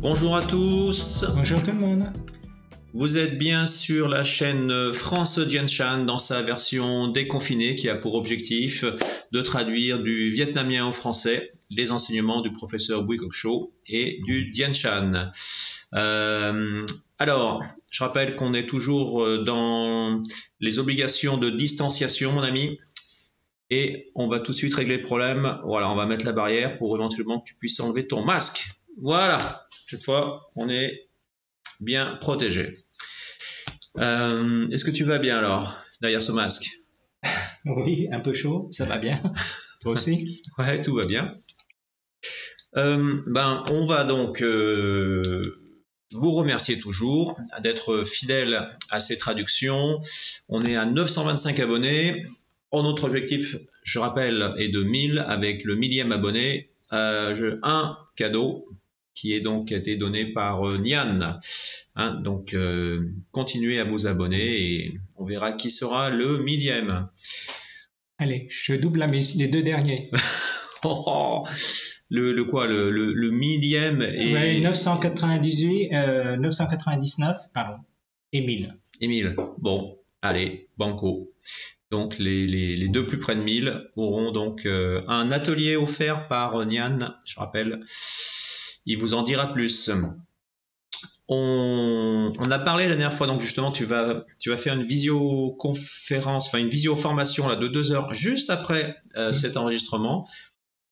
Bonjour à tous. Bonjour tout le monde. Vous êtes bien sur la chaîne France Dianchan dans sa version déconfinée qui a pour objectif de traduire du vietnamien au français les enseignements du professeur Bui Cok Cho et du Dianchan. Alors, je rappelle qu'on est toujours dans les obligations de distanciation, mon ami. Et on va tout de suite régler le problème. Voilà, on va mettre la barrière pour éventuellement que tu puisses enlever ton masque. Voilà, cette fois, on est bien protégé. Est-ce que tu vas bien alors, derrière ce masque? Oui, un peu chaud, ça va bien. Toi aussi? Ouais, tout va bien. On va donc vous remercier toujours d'être fidèle à ces traductions. On est à 925 abonnés. Notre objectif, je rappelle, est de 1000 avec le 1000e abonné. Un cadeau qui est donc été donné par Nian. Donc, continuez à vous abonner et on verra qui sera le 1000e. Allez, je double la mise, les deux derniers. Le quoi, le 1000e et... Ouais, 998, 999, pardon, et 1000. Et 1000. Bon, allez, banco. Donc, les deux plus près de 1000 auront donc un atelier offert par Nian, je rappelle. Il vous en dira plus. On a parlé la dernière fois, donc justement, tu vas faire une visioconférence, enfin une visioformation là, de 2 heures juste après cet enregistrement.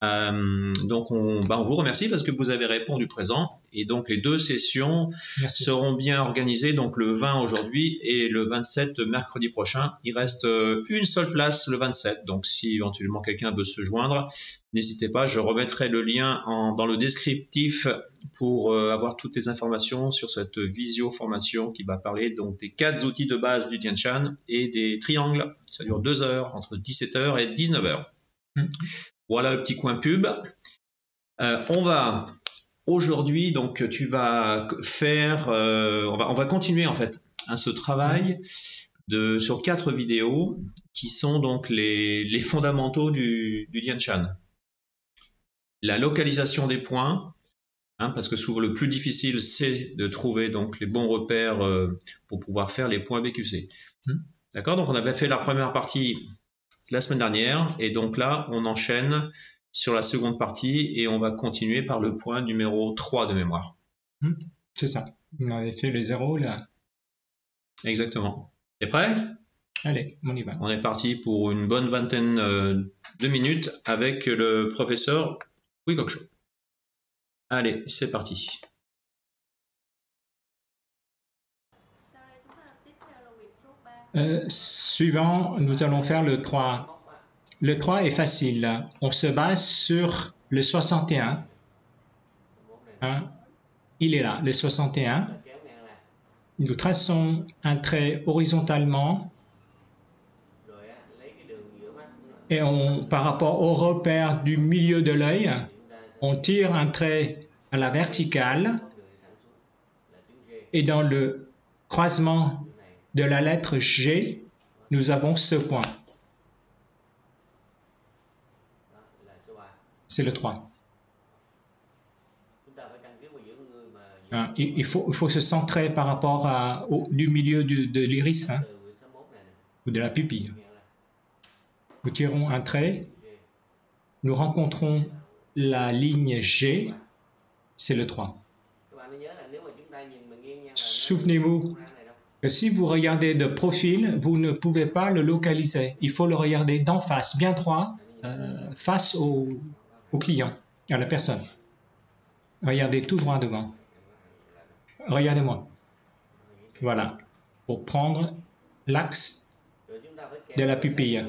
Donc on vous remercie parce que vous avez répondu présent et donc les 2 sessions seront bien organisées, donc le 20 aujourd'hui et le 27 mercredi prochain. Il reste une seule place le 27, donc si éventuellement quelqu'un veut se joindre, n'hésitez pas, je remettrai le lien dans le descriptif pour avoir toutes les informations sur cette visio-formation qui va parler donc des 4 outils de base du Dianchan et des triangles. Ça dure 2 heures, entre 17h et 19h. Voilà le petit coin pub. On va aujourd'hui, donc tu vas faire, on va continuer en fait ce travail sur 4 vidéos qui sont donc les fondamentaux du Dianchan. La localisation des points, parce que souvent le plus difficile c'est de trouver donc les bons repères pour pouvoir faire les points BQC. D'accord, donc on avait fait la première partie la semaine dernière et donc là on enchaîne sur la seconde partie et on va continuer par le point numéro 3 de mémoire. C'est ça, on avait fait les 0 là. Exactement. T'es prêt? Allez, on y va. On est parti pour une bonne vingtaine de minutes avec le professeur Bui Cok Cho. Allez, c'est parti. Suivant, nous allons faire le 3. Le 3 est facile. On se base sur le 61. Il est là, le 61. Nous traçons un trait horizontalement et par rapport au repère du milieu de l'œil, on tire un trait à la verticale et dans le croisement de la lettre G, nous avons ce point. C'est le 3. Il faut se centrer par rapport du milieu de l'iris ou de la pupille. Nous tirons un trait, nous rencontrons la ligne G, c'est le 3. Souvenez-vous que si vous regardez de profil, vous ne pouvez pas le localiser. Il faut le regarder d'en face, bien droit, face au client, à la personne. Regardez tout droit devant. Regardez-moi. Voilà. Pour prendre l'axe de la pupille.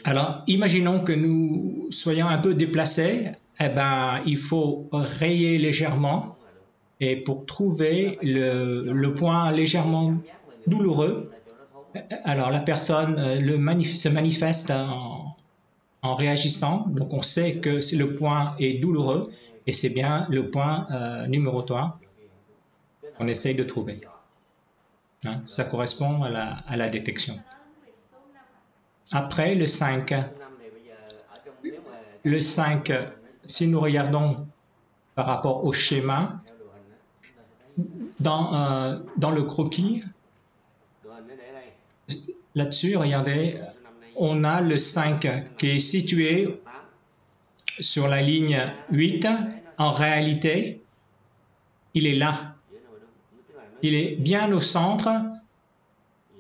Alors, imaginons que nous soyons un peu déplacés. Il faut rayer légèrement. Et pour trouver le point légèrement douloureux, alors la personne se manifeste en réagissant. Donc, on sait que le point est douloureux. Et c'est bien le point numéro 3 qu'on essaye de trouver. Ça correspond à la détection. Après, le 5. Le 5, si nous regardons par rapport au schéma. Dans le croquis, là-dessus, regardez, on a le 5 qui est situé sur la ligne 8. En réalité, il est là. Il est bien au centre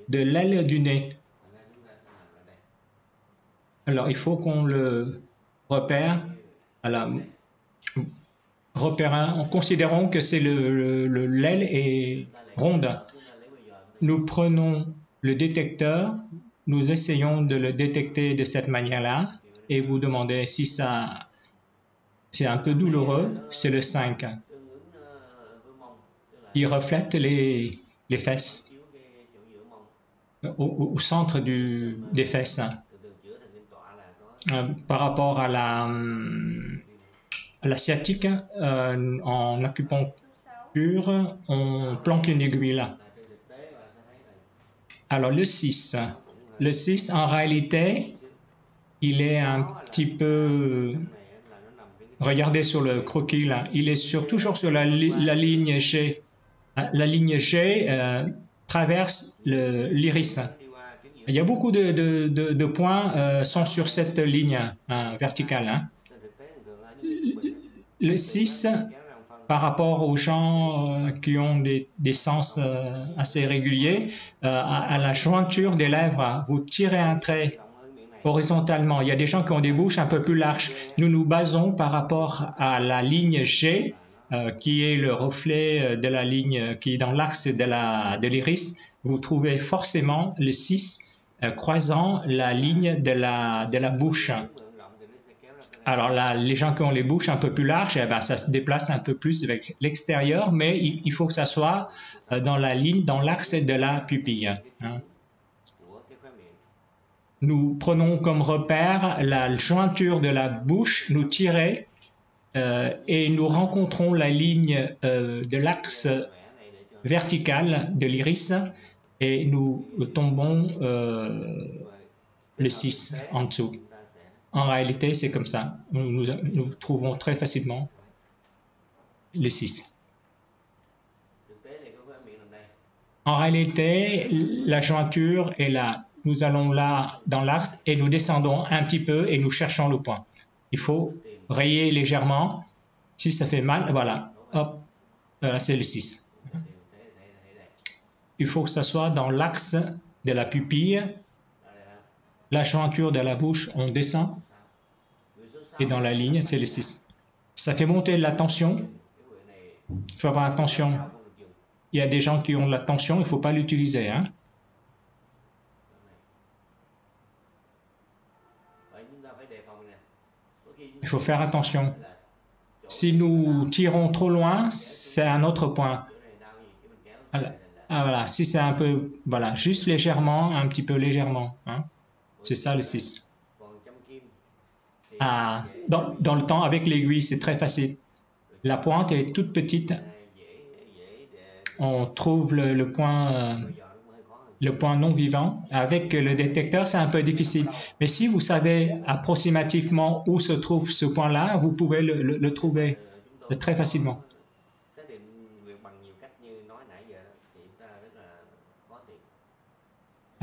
de l'aile du nez. Alors, il faut qu'on le repère. En considérant que c'est l'aile est ronde. Nous prenons le détecteur, nous essayons de le détecter de cette manière-là et vous demandez si c'est un peu douloureux, c'est le 5. Il reflète les fesses, au centre des fesses. Par rapport à la sciatique, en acupuncture, on plante une aiguille là. Alors le 6, en réalité, il est un petit peu, regardez sur le croquis là, il est toujours sur la ligne G. La ligne G traverse l'iris. Il y a beaucoup de points sont sur cette ligne verticale. Hein. Le 6, par rapport aux gens qui ont des sens assez réguliers, à la jointure des lèvres, vous tirez un trait horizontalement. Il y a des gens qui ont des bouches un peu plus larges. Nous nous basons par rapport à la ligne G, qui est le reflet de la ligne qui est dans l'axe de l'iris. Vous trouvez forcément le 6 croisant la ligne de la bouche. Alors là, les gens qui ont les bouches un peu plus larges, eh ben, ça se déplace un peu plus avec l'extérieur, mais il faut que ça soit dans la ligne, dans l'axe de la pupille. Hein. Nous prenons comme repère la jointure de la bouche, nous tirons et nous rencontrons la ligne de l'axe vertical de l'iris et nous tombons le 6 en dessous. En réalité, c'est comme ça. Nous trouvons très facilement le 6. En réalité, la jointure est là. Nous allons là dans l'axe et nous descendons un petit peu et nous cherchons le point. Il faut rayer légèrement. Si ça fait mal, voilà. Hop, c'est le 6. Il faut que ça soit dans l'axe de la pupille. La jointure de la bouche, on descend. Et dans la ligne, c'est le 6. Ça fait monter la tension. Il faut avoir attention. Il y a des gens qui ont de la tension, il ne faut pas l'utiliser. Hein? Il faut faire attention. Si nous tirons trop loin, c'est un autre point. Voilà. Si c'est un peu, voilà, juste légèrement, un petit peu légèrement. Hein? C'est ça le 6. Dans le temps, avec l'aiguille, c'est très facile. La pointe est toute petite. On trouve le point non vivant. Avec le détecteur, c'est un peu difficile. Mais si vous savez approximativement où se trouve ce point-là, vous pouvez le trouver très facilement.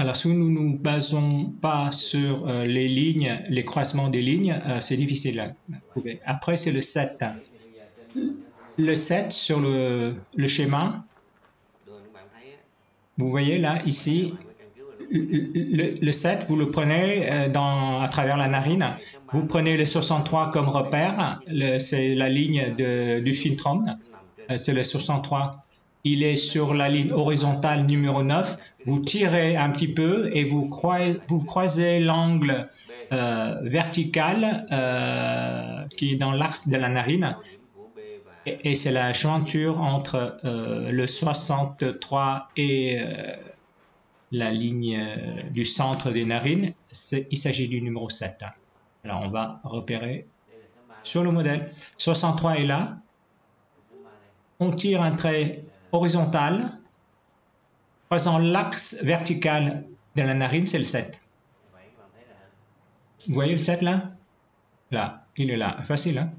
Alors, si nous ne nous basons pas sur les lignes, les croisements des lignes, c'est difficile à trouver. Après, c'est le 7. Le 7 sur le schéma, vous voyez là, ici, le 7, vous le prenez à travers la narine. Vous prenez le 63 comme repère, c'est la ligne du philtrum, c'est le 63. Il est sur la ligne horizontale numéro 9. Vous tirez un petit peu et vous croisez l'angle vertical qui est dans l'axe de la narine. Et c'est la jointure entre le 63 et la ligne du centre des narines. Il s'agit du numéro 7. Alors, on va repérer sur le modèle. 63 est là. On tire un trait horizontal, croisant l'axe vertical de la narine, c'est le 7. Vous voyez le 7 là? Là, il est là. Facile, hein?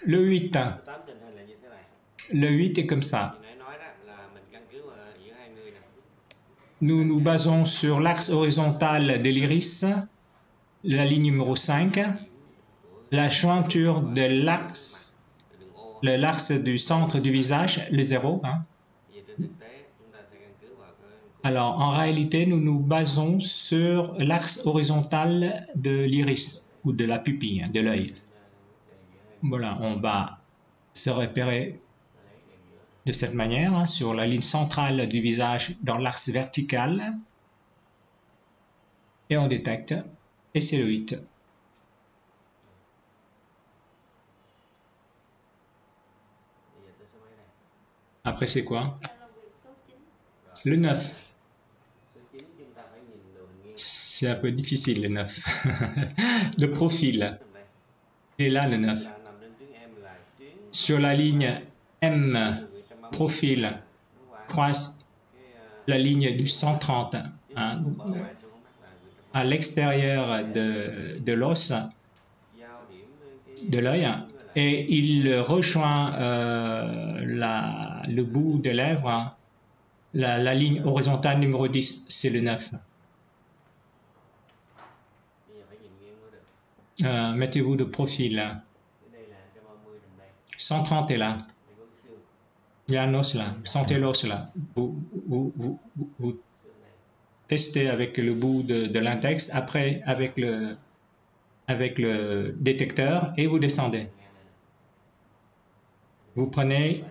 Le 8. Số 8 trên 2 là như thế này. Le 8 est comme ça. Như nãy nói đó là mình căn cứ giữa hai người nè. Nous nous basons sur l'axe horizontal de l'iris, la ligne numéro 5, la jointure de l'axe, Đường O. l'axe du centre du visage, le 0. Hein. Về trên thực tế chúng ta sẽ căn cứ vào cái Alors, en réalité, nous nous basons sur l'axe horizontal de l'iris ou de la pupille, hein, de l'œil. Voilà, on va se repérer de cette manière, hein, sur la ligne centrale du visage dans l'axe vertical. Et on détecte, et c'est le 8. Après, c'est quoi? Le 9. số 9 chúng ta phải nhìn đường nghiêng C'est un peu difficile, le 9. De profil. trong đây. Et là, le 9. Là nằm trên tuyến M là tuyến Sur la ligne M, 130 profil, nó qua croise cái la ligne du 130, hein, bờ vai xuống mắt là 130. à l'extérieur de l'os, Giao điểm với cái de l'œil, et il rejoint le bout de lèvre, la ligne horizontale numéro 10, c'est le 9. bây giờ phải nhìn nghiêng mới được. Mettez-vous de profil. Cái đây là 130 nằm đây. 130 est là. Đây có cái xương. Il y a un os là. Sentez l'os là. Vous Xương này. testez avec le bout de l'index, après avec le détecteur et vous descendez. Vous prenez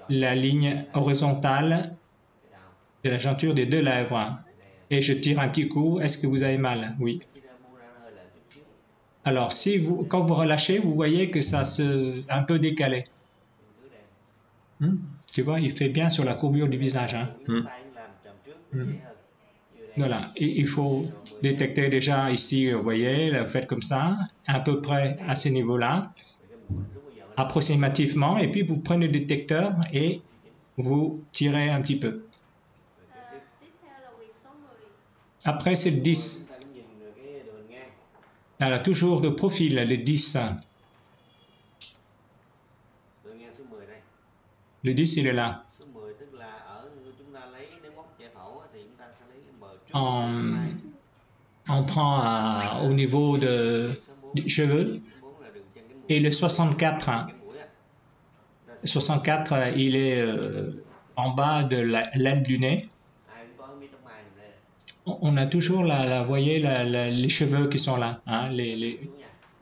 la ligne horizontale de la jointure des deux lèvres et je tire un petit coup. Est-ce que vous avez mal? Oui. Alors, quand vous relâchez, vous voyez que ça se un peu décalé. Tu vois, il fait bien sur la courbure du visage. Hein. Voilà, et il faut détecter déjà ici, vous voyez, faites comme ça, à peu près à ce niveau-là, approximativement, et puis vous prenez le détecteur et vous tirez un petit peu. Après, c'est le 10. Alors, toujours de profil, le 10. Le 10, il est là. Số 10 tức là ở chúng ta lấy nếu móc giải phẫu thì chúng ta sẽ lấy cái bờ trước. On prend au niveau des cheveux. Et le 64, 64 il est en bas de l'aile du nez. On a toujours vous voyez, les cheveux qui sont là. Hein, et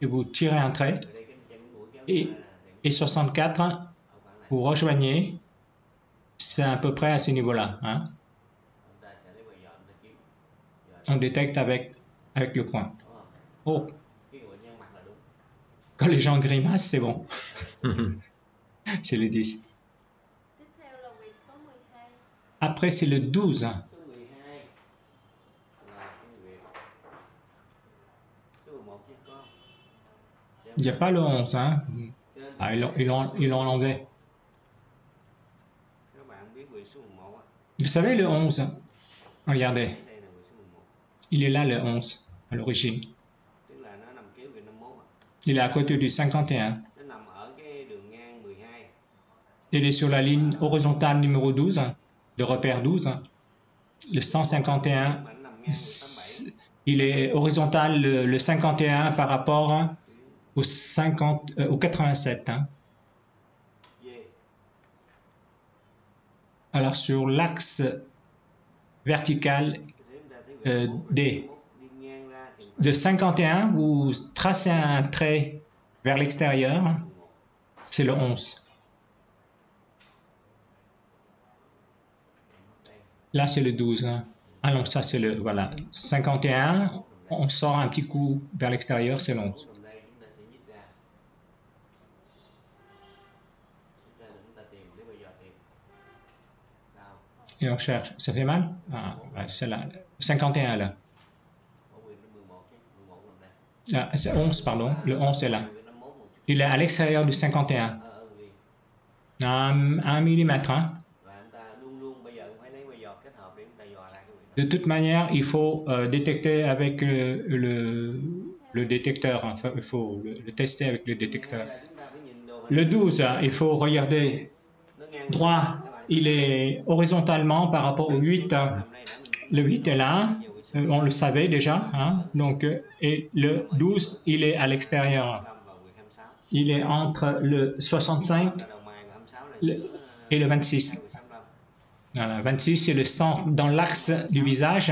vous tirez un trait. Et 64, vous rejoignez. C'est à peu près à ce niveau-là. Hein. On détecte avec le poing. Oh. Quand les gens grimacent, c'est bon. C'est le 10. Après, c'est le 12. Il n'y a pas le 11. Hein? Ah, ils l'ont enlevé. Vous savez, le 11, regardez. Il est là, le 11, à l'origine. Il est à côté du 51. Il est sur la ligne horizontale numéro 12, de repère 12. Le 151, il est horizontal, le 51 par rapport au 87. Hein. Alors, sur l'axe vertical D, de 51, vous tracez un trait vers l'extérieur, c'est le 11. Là, c'est le 12. Hein. Ah non, ça, c'est le, voilà, 51, on sort un petit coup vers l'extérieur, c'est le 11. Et on cherche. Ça fait mal? Ah, ouais, c'est là. 51 là. Ah, c'est 11, pardon. Le 11 est là. Il est à l'extérieur du 51. 1 millimètre. Hein. De toute manière, il faut détecter avec le détecteur. Enfin, il faut le tester avec le détecteur. Le 12, il faut regarder droit, il est horizontalement par rapport au 8. Le 8 est là, on le savait déjà, hein, donc, et le 12, il est à l'extérieur. Il est entre le 65 et le 26. Voilà, 26, c'est le centre dans l'axe du visage,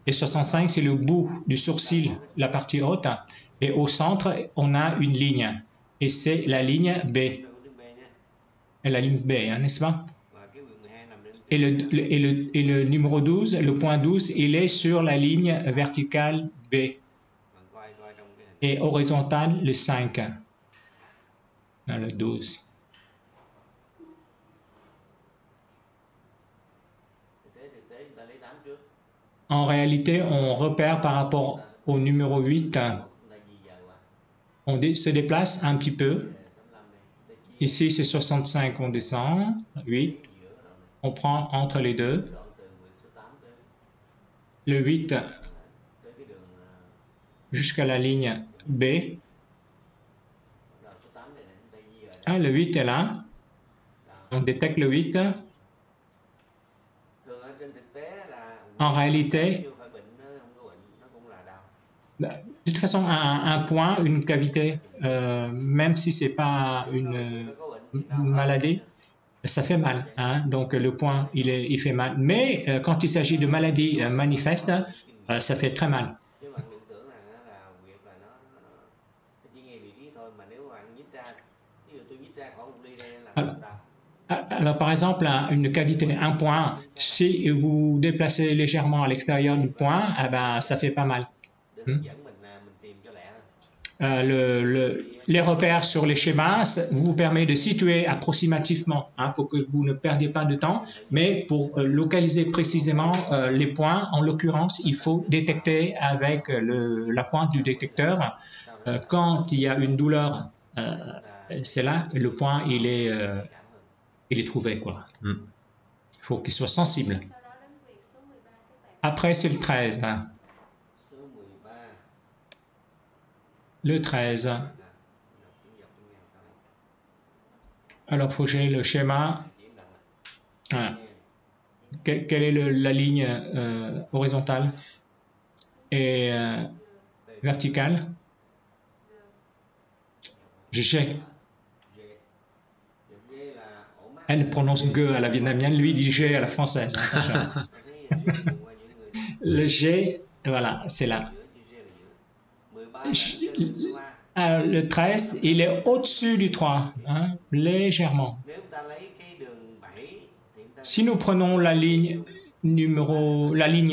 et 65, c'est le bout du sourcil, la partie haute. Et au centre, on a une ligne, et c'est la ligne B. Et la ligne B, hein, n'est-ce pas? Et le numéro 12, le point 12, il est sur la ligne verticale B. Et horizontale, le 5. Dans le 12. En réalité, on repère par rapport au numéro 8. On se déplace un petit peu. Ici, c'est 65, on descend. 8. On prend entre les deux. Le 8 jusqu'à la ligne B. Ah, le 8 est là. On détecte le 8. En réalité, de toute façon, un point, une cavité, même si ce n'est pas une maladie, ça fait mal. Hein? Donc, le point, il fait mal. Mais quand il s'agit de maladies manifestes, ça fait très mal. Alors, par exemple, une cavité, un point, si vous déplacez légèrement à l'extérieur du point, eh ben, ça fait pas mal. Les repères sur les schémas vous permettent de situer approximativement, hein, pour que vous ne perdiez pas de temps, mais pour localiser précisément les points, en l'occurrence, il faut détecter avec la pointe du détecteur. Quand il y a une douleur, c'est là, le point, il est trouvé, quoi. Il faut qu'il soit sensible. Après, c'est le 13. Le 13. Alors, il faut gérer le schéma. Voilà. Quelle est la ligne horizontale et verticale? G. Elle prononce G à la vietnamienne, lui dit G à la française. Le G, voilà, c'est là. Le 13, il est au-dessus du 3, hein, légèrement. Si nous prenons la ligne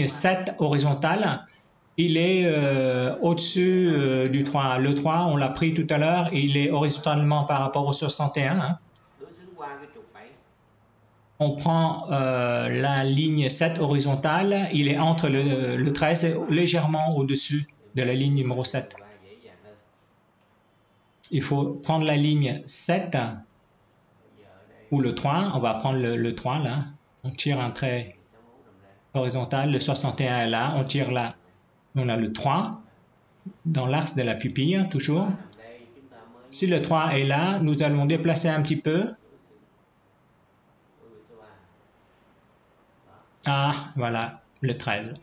7 horizontale, il est au-dessus du 3. Le 3, on l'a pris tout à l'heure, il est horizontalement par rapport au 61. Hein. On prend la ligne 7 horizontale, il est entre le 13, légèrement au-dessus de la ligne numéro 7. Il faut prendre la ligne 7 ou le 3. On va prendre le 3 là. On tire un trait horizontal. Le 61 est là. On tire là. On a le 3 dans l'axe de la pupille, toujours. Si le 3 est là, nous allons déplacer un petit peu. Ah, voilà, le 13.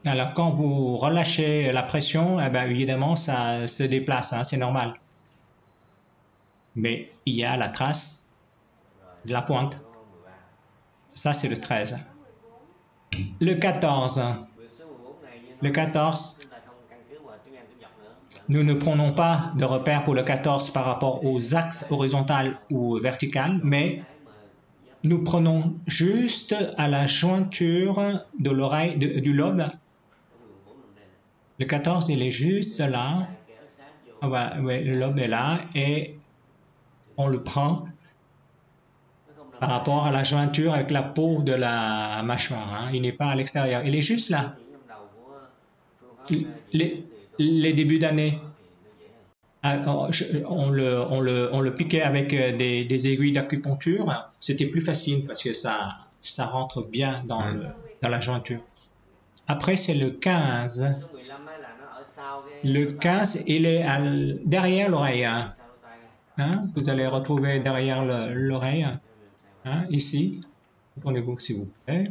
Alors, quand vous relâchez la pression, eh bien, évidemment, ça se déplace, hein, c'est normal. Mais il y a la trace de la pointe. Ça, c'est le 13. Le 14. Le 14, nous ne prenons pas de repère pour le 14 par rapport aux axes horizontal ou vertical, mais nous prenons juste à la jointure de l'oreille, du lobe. Le 14, il est juste là. Ah bah, ouais, le lobe est là et on le prend par rapport à la jointure avec la peau de la mâchoire. Hein. Il n'est pas à l'extérieur. Il est juste là. Les débuts d'année, on le piquait avec des aiguilles d'acupuncture. C'était plus facile parce que ça rentre bien dans la jointure. Après, c'est le 15. Le 15, il est derrière l'oreille. Hein. sau lỗ tai này. Hein, vous allez retrouver derrière l'oreille, hein, ici. Attendez-vous, s'il vous plaît.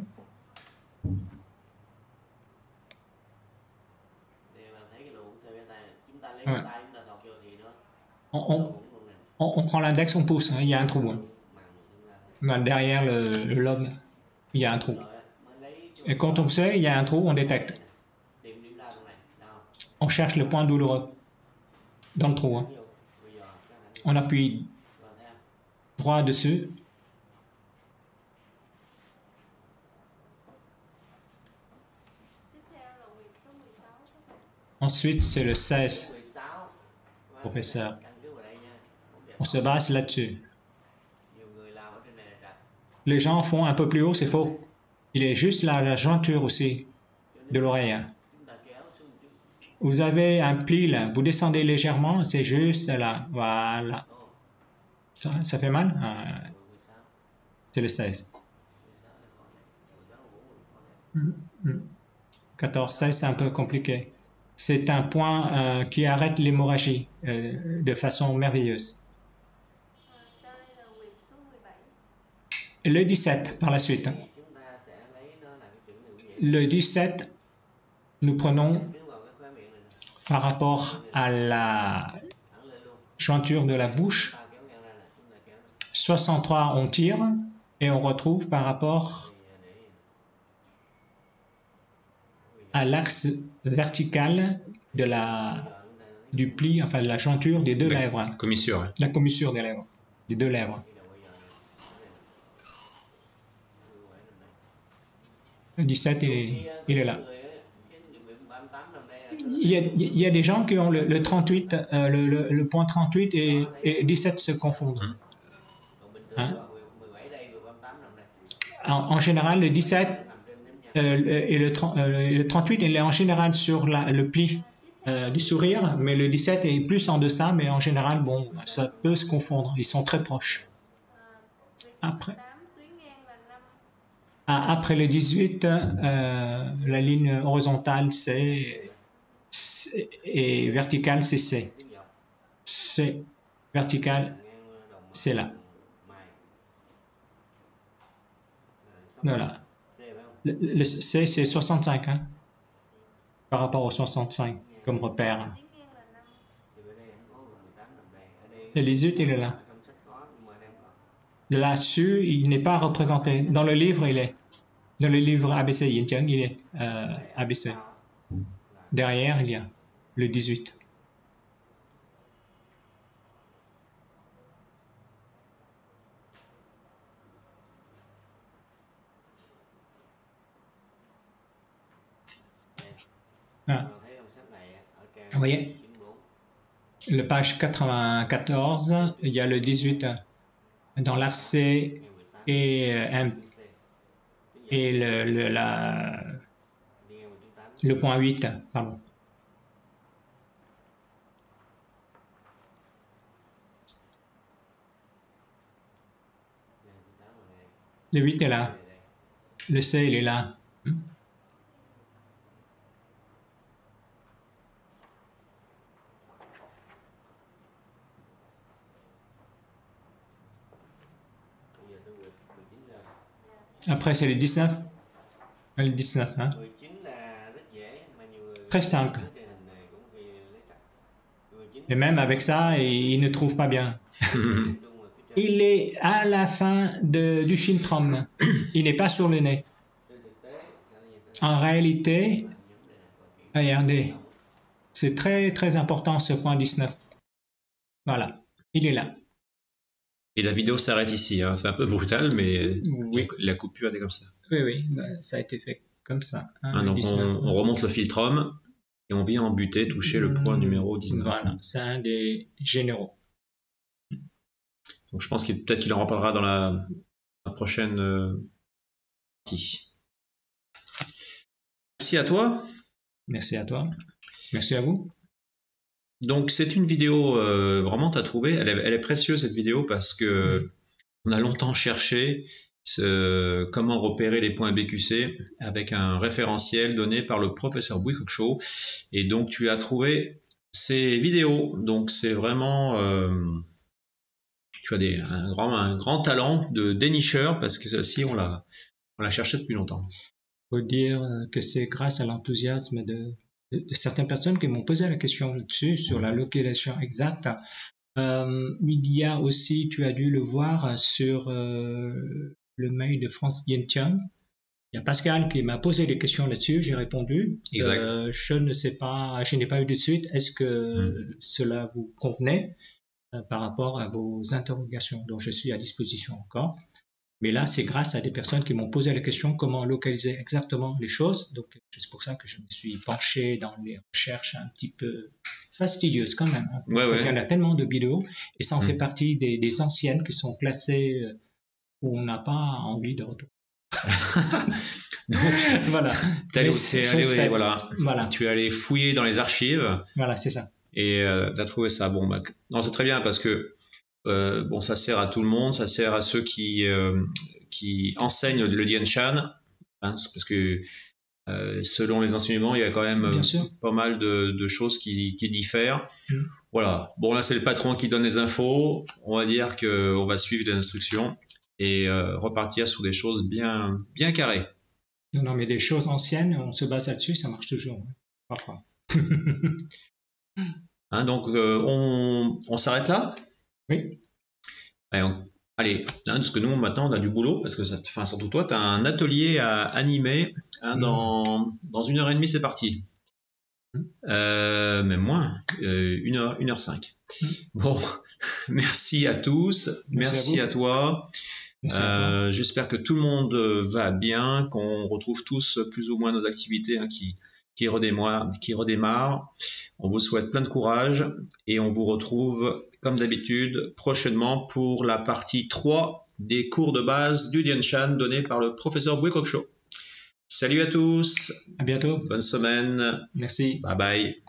Thì bạn thấy cái độ cũng xe tay này. Chúng ta lấy Ouais. cái tay chúng ta thọc vô thì nó On, nó on- cũng luôn này. on prend l'index, on pousse. Hein, il y a un trou. Hein. Màng của chúng ta. Derrière le lobe, il y a un trou. Rồi á, mới lấy cái Et quand on sait il y a un trou, on détecte. điểm điểm đau trong này. Đau. On cherche le point douloureux dans le trou. Hein. Ví dụ, bây giờ cái này On appuie bạn thấy không? droit dessus. Tiếp theo là quyển số 16 các bạn. Ensuite, c'est le 16. 16. Professeur. Căn cứ vào đây nha. Không đẹp. On se base là-dessus. Nhiều người làm ở trên này là trật. Les gens font un peu plus haut, c'est faux. Il est juste la jointure aussi de l'oreille. Hein. Chúng ta kéo xuống một chút. Vous avez un pli là, vous descendez légèrement, c'est juste là. Voilà. Ồ, Ça fait mal? Ah, 16. c'est le 16. 16 là khó này. 16 là khó này. 14, 16, c'est un peu compliqué. C'est un point qui arrête l'hémorragie de façon merveilleuse. Sau đây là quyển số 17. Le 17, par la suite. Chúng ta sẽ lấy nó là cái chữ này cũng vậy. Le 17, nous prenons Cứ vào cái khóe miệng này nè. par rapport à la Thẳng lên luôn. jointure de la bouche. Ta kéo ngang ra là chúng ta kéo nó. 63, on tire et on retrouve par rapport à l'axe vertical de du pli, enfin de la jointure des deux lèvres, Commissure. Ouais. la commissure des lèvres, des deux lèvres. Le 17, il est là. Il y a des gens qui ont le 38, le point 38 et 17 se confondent. Hein? En général, le 17 et le 38, il est en général sur le pli du sourire, mais le 17 est plus en deçà, mais en général, bon, ça peut se confondre. Ils sont très proches. Après, 8 tuyến ngang là 5. après le 18, la ligne horizontale, et verticale, c'est C. C vertical, c'est là. Voilà. Le C, c'est 65, hein, par rapport au 65 comme repère. Tuyến ngang là 5. Le 18, il est là. Là-dessus, il n'est pas représenté. Dans le livre, il est. Dans le livre ABC Yin Cheng, il est ABC. Derrière, il y a le 18. Ah. Vous voyez, le page 94, il y a le 18 dans l'arc C et le point 8, pardon. Le 8 est là. Le C, il est là. Après, c'est le 19. Le 19, hein. Très simple. Et même avec ça, il ne trouve pas bien. Il est à la fin du philtrum. Il n'est pas sur le nez. En réalité, regardez, c'est très très important ce point 19. Voilà, il est là. Et la vidéo s'arrête ici. Hein. C'est un peu brutal, mais Oui. la coupure est comme ça. Oui, oui, ça a été fait comme ça. Hein, Ah, donc 19. on remonte le filtrum et on vient en buter, toucher le point numéro 19. Voilà, c'est un des généraux. Donc je pense peut-être qu'il en reparlera dans la prochaine partie. Merci à toi. Merci à toi. Merci à vous. Donc c'est une vidéo vraiment t'as trouvé, elle est précieuse cette vidéo parce que on a longtemps cherché comment repérer les points BQC avec un référentiel donné par le professeur Bouikoksho. Et donc tu as trouvé ces vidéos. Donc c'est vraiment tu as un grand talent de dénicheur parce que celle-ci on l'a cherché depuis longtemps. Il faut dire que c'est grâce à l'enthousiasme de certaines personnes qui m'ont posé la question là-dessus sur la localisation exacte. Il y a aussi, tu as dû le voir sur le mail de France Yen-Tian. Il y a Pascal qui m'a posé des questions là-dessus, j'ai répondu. Exact. Je ne sais pas, je n'ai pas eu de suite. Est-ce que cela vous convenait par rapport à vos interrogations? Donc je suis à disposition encore. Mais là, c'est grâce à des personnes qui m'ont posé la question comment localiser exactement les choses. Donc c'est pour ça que je me suis penché dans les recherches un petit peu fastidieuses quand même. Hein, ouais. Il y en a tellement de vidéos et ça en fait partie des anciennes qui sont classées où on n'a pas envie de retourner. Donc, voilà. Voilà. Tu es allé fouiller dans les archives. Voilà, c'est ça. Et tu as trouvé ça. Bon, non, c'est très bien parce que ça sert à tout le monde, ça sert à ceux qui enseignent le Dian Shan, hein, parce que selon les enseignements, il y a quand même pas mal de choses qui diffèrent. Voilà. Bon, là, c'est le patron qui donne les infos. On va dire qu'on va suivre des instructions et repartir sur des choses bien carrées. Non, mais des choses anciennes, on se base là-dessus, ça marche toujours. Parfois. Hein, donc, on s'arrête là? Oui. Allez, parce que nous, maintenant, on a du boulot, parce que surtout toi, tu as un atelier à animer. Hein, dans 1h30, c'est parti. Même moins, 1h05. Bon, merci à tous, merci à toi. J'espère que tout le monde va bien, qu'on retrouve tous plus ou moins nos activités qui redémarrent. On vous souhaite plein de courage et on vous retrouve comme d'habitude prochainement pour la partie 3 des cours de base du Dian Shan donnés par le professeur Bouikoksho. Salut à tous. À bientôt. Bonne semaine. Merci. Bye bye.